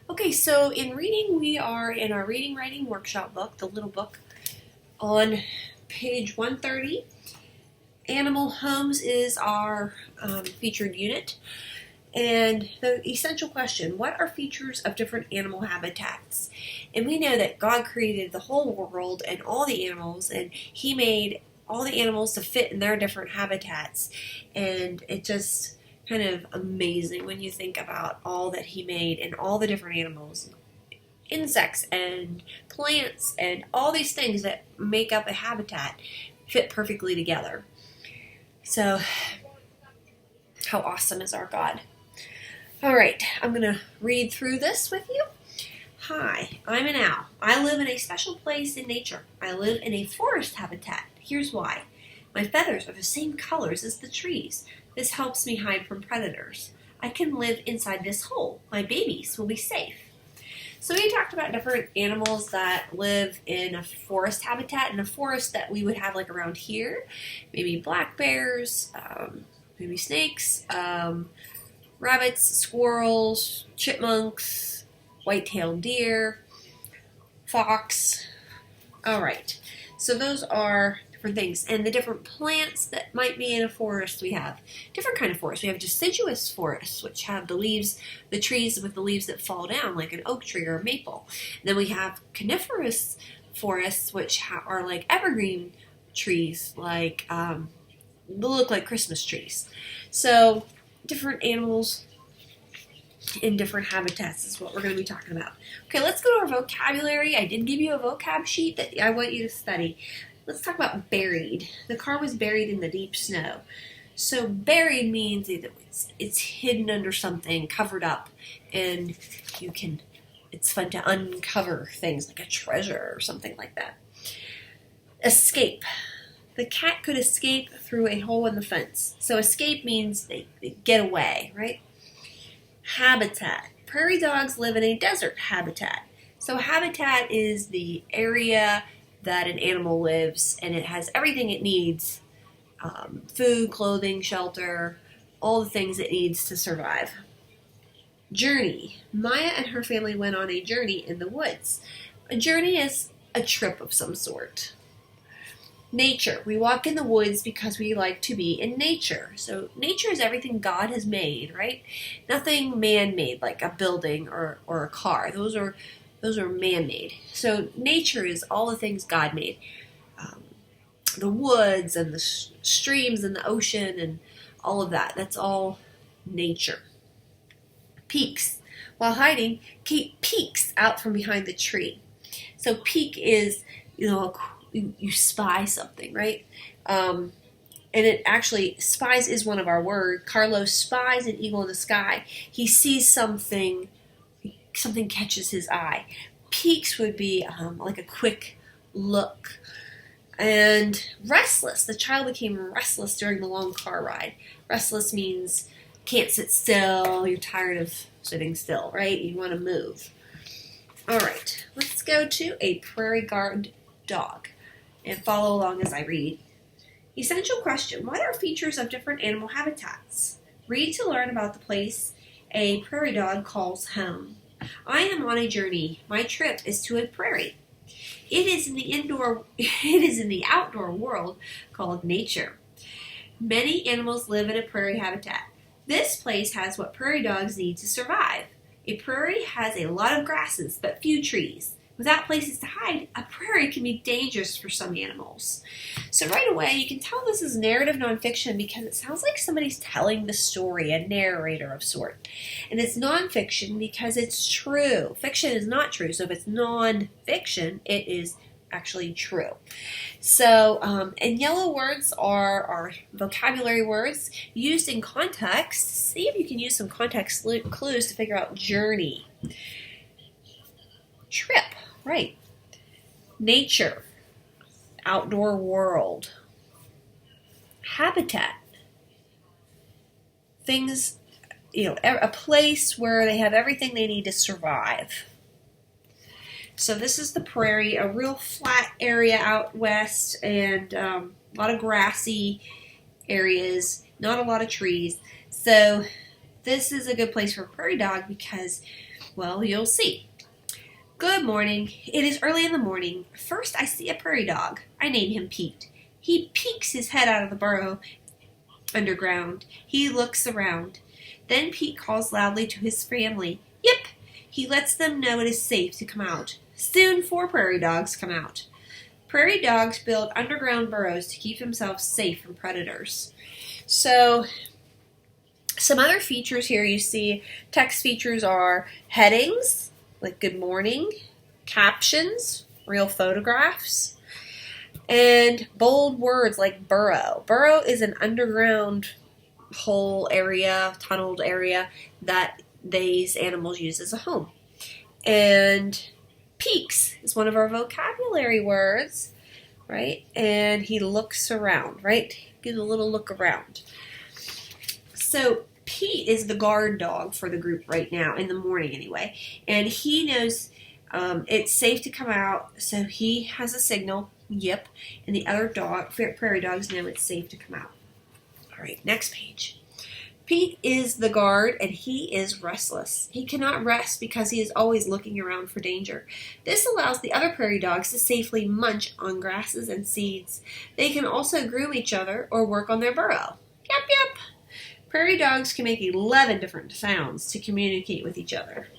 Okay, so in reading, we are in our reading writing workshop book, the little book, on page 130. Animal homes is our featured unit. And the essential question, what are features of different animal habitats? And we know that God created the whole world and all the animals, and He made all the animals to fit in their different habitats. And it just kind of amazing when you think about all that He made and all the different animals, insects and plants and all these things that make up a habitat fit perfectly together. So, how awesome is our God? All right, I'm going to read through this with you. Hi, I'm an owl. I live in a special place in nature. I live in a forest habitat. Here's why. My feathers are the same colors as the trees. This helps me hide from predators. I can live inside this hole. My babies will be safe. So we talked about different animals that live in a forest habitat, in a forest that we would have like around here. Maybe black bears, maybe snakes, rabbits, squirrels, chipmunks, white-tailed deer, fox. All right, so those are different things. And the different plants that might be in a forest, we have different kind of forests. We have deciduous forests, which have the leaves, the trees with the leaves that fall down, like an oak tree or a maple. And then we have coniferous forests, which are like evergreen trees, like they look like Christmas trees. So different animals in different habitats is what we're going to be talking about. Okay, let's go to our vocabulary. I did give you a vocab sheet that I want you to study. Let's talk about buried. The car was buried in the deep snow. So buried means either it's hidden under something, covered up, and it's fun to uncover things like a treasure or something like that. Escape. The cat could escape through a hole in the fence. So escape means they get away, right? Habitat. Prairie dogs live in a desert habitat. So habitat is the area that an animal lives, and it has everything it needs. Food, clothing, shelter, all the things it needs to survive. Journey. Maya and her family went on a journey in the woods. A journey is a trip of some sort. Nature. We walk in the woods because we like to be in nature. So nature is everything God has made, right? Nothing man-made like a building or a car. Those are man-made. So nature is all the things God made. The woods and the streams and the ocean and all of that. That's all nature. Peeks. While hiding, Kate peeks out from behind the tree. So peek is, you spy something, right? And it actually, spies is one of our words. Carlos spies an eagle in the sky. He sees something catches his eye. Peeks would be like a quick look. And restless. The child became restless during the long car ride. Restless means can't sit still. You're tired of sitting still, right? You want to move. All right, let's go to a prairie guard dog and follow along as I read. Essential question. What are features of different animal habitats? Read to learn about the place a prairie dog calls home. I am on a journey. My trip is to a prairie. It is in the outdoor world called nature. Many animals live in a prairie habitat. This place has what prairie dogs need to survive. A prairie has a lot of grasses, but few trees. Without places to hide, a prairie can be dangerous for some animals. So right away, you can tell this is narrative nonfiction because it sounds like somebody's telling the story, a narrator of sort. And it's nonfiction because it's true. Fiction is not true, so if it's nonfiction, it is actually true. So, and yellow words are our vocabulary words used in context. See if you can use some context clues to figure out journey. Trip, right. Nature, outdoor world. Habitat, things, a place where they have everything they need to survive. So this is the prairie, a real flat area out west, and a lot of grassy areas, not a lot of trees. So this is a good place for a prairie dog because Well, you'll see. Good morning. It is early in the morning. First, I see a prairie dog. I name him Pete. He peeks his head out of the burrow underground. He looks around. Then Pete calls loudly to his family. Yip! He lets them know it is safe to come out. Soon 4 prairie dogs come out. Prairie dogs build underground burrows to keep themselves safe from predators. So, some other features here you see, text features are headings, like good morning, captions, real photographs, and bold words like burrow. Burrow is an underground hole area, tunneled area that these animals use as a home. And peeks is one of our vocabulary words, right? And he looks around, right? Gives a little look around. So Pete is the guard dog for the group right now, in the morning anyway. And he knows it's safe to come out, so he has a signal, yip, and the other prairie dogs know it's safe to come out. All right, next page. Pete is the guard, and he is restless. He cannot rest because he is always looking around for danger. This allows the other prairie dogs to safely munch on grasses and seeds. They can also groom each other or work on their burrow. Yep, yep. Prairie dogs can make 11 different sounds to communicate with each other.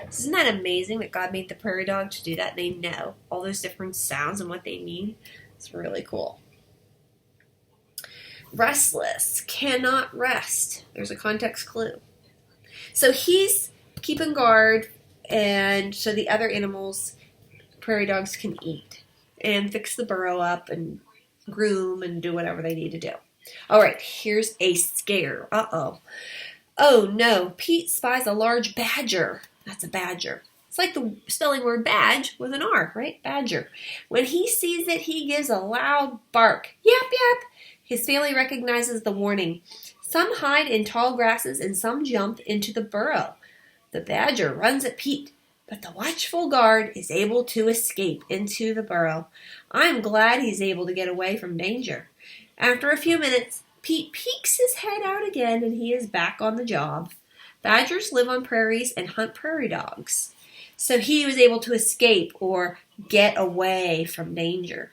Isn't that amazing that God made the prairie dog to do that? They know all those different sounds and what they mean. It's really cool. Restless, cannot rest. There's a context clue. So he's keeping guard, and so the other animals, prairie dogs, can eat and fix the burrow up and groom and do whatever they need to do. All right, here's a scare. Uh-oh. Oh no, Pete spies a large badger. That's a badger. It's like the spelling word badge with an R, right? Badger. When he sees it, he gives a loud bark. Yap, yap. His family recognizes the warning. Some hide in tall grasses and some jump into the burrow. The badger runs at Pete, but the watchful guard is able to escape into the burrow. I'm glad he's able to get away from danger. After a few minutes, Pete peeks his head out again and he is back on the job. Badgers live on prairies and hunt prairie dogs. So he was able to escape or get away from danger.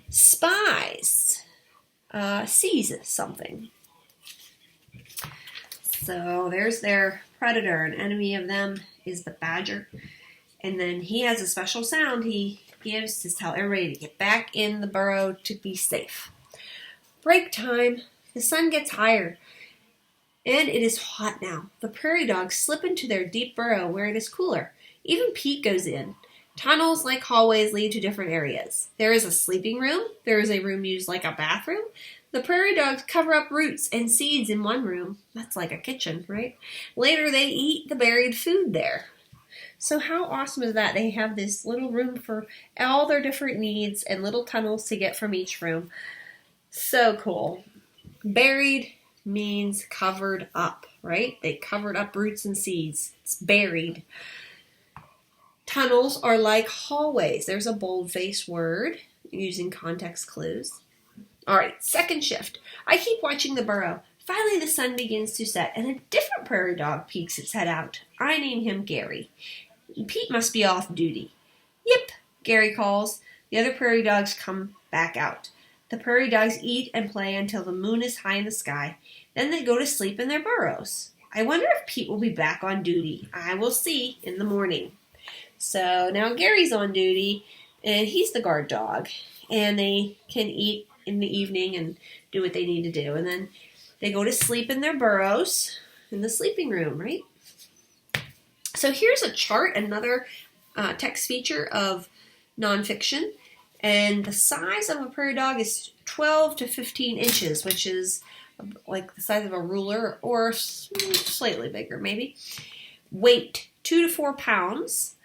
Spies. Sees something. So there's their predator. An enemy of them is the badger. And then he has a special sound he gives to tell everybody to get back in the burrow to be safe. Break time. The sun gets higher. And it is hot now. The prairie dogs slip into their deep burrow where it is cooler. Even Pete goes in. Tunnels like hallways lead to different areas. There is a sleeping room. There is a room used like a bathroom. The prairie dogs cover up roots and seeds in one room. That's like a kitchen, right? Later, they eat the buried food there. So how awesome is that? They have this little room for all their different needs and little tunnels to get from each room. So cool. Buried means covered up, right? They covered up roots and seeds. It's buried. Tunnels are like hallways. There's a boldface word using context clues. All right, second shift. I keep watching the burrow. Finally, the sun begins to set, and a different prairie dog peeks its head out. I name him Gary. Pete must be off duty. Yip, Gary calls. The other prairie dogs come back out. The prairie dogs eat and play until the moon is high in the sky. Then they go to sleep in their burrows. I wonder if Pete will be back on duty. I will see in the morning. So now Gary's on duty, and he's the guard dog. And they can eat in the evening and do what they need to do. And then they go to sleep in their burrows in the sleeping room, right? So here's a chart, another text feature of nonfiction. And the size of a prairie dog is 12 to 15 inches, which is like the size of a ruler or slightly bigger maybe. Weight, 2 to 4 pounds.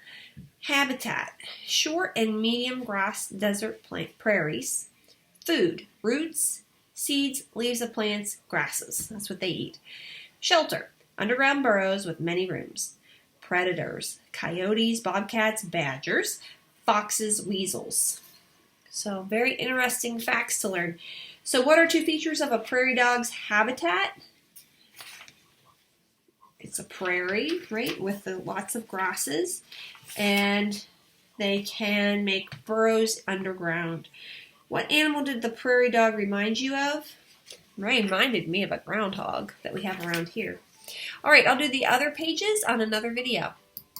Habitat, short and medium grass desert prairies. Food, roots, seeds, leaves of plants, grasses. That's what they eat. Shelter, underground burrows with many rooms. Predators, coyotes, bobcats, badgers, foxes, weasels. So very interesting facts to learn. So what are 2 features of a prairie dog's habitat? It's a prairie, right, with lots of grasses, and they can make burrows underground. What animal did the prairie dog remind you of? Reminded me of a groundhog that we have around here. All right, I'll do the other pages on another video.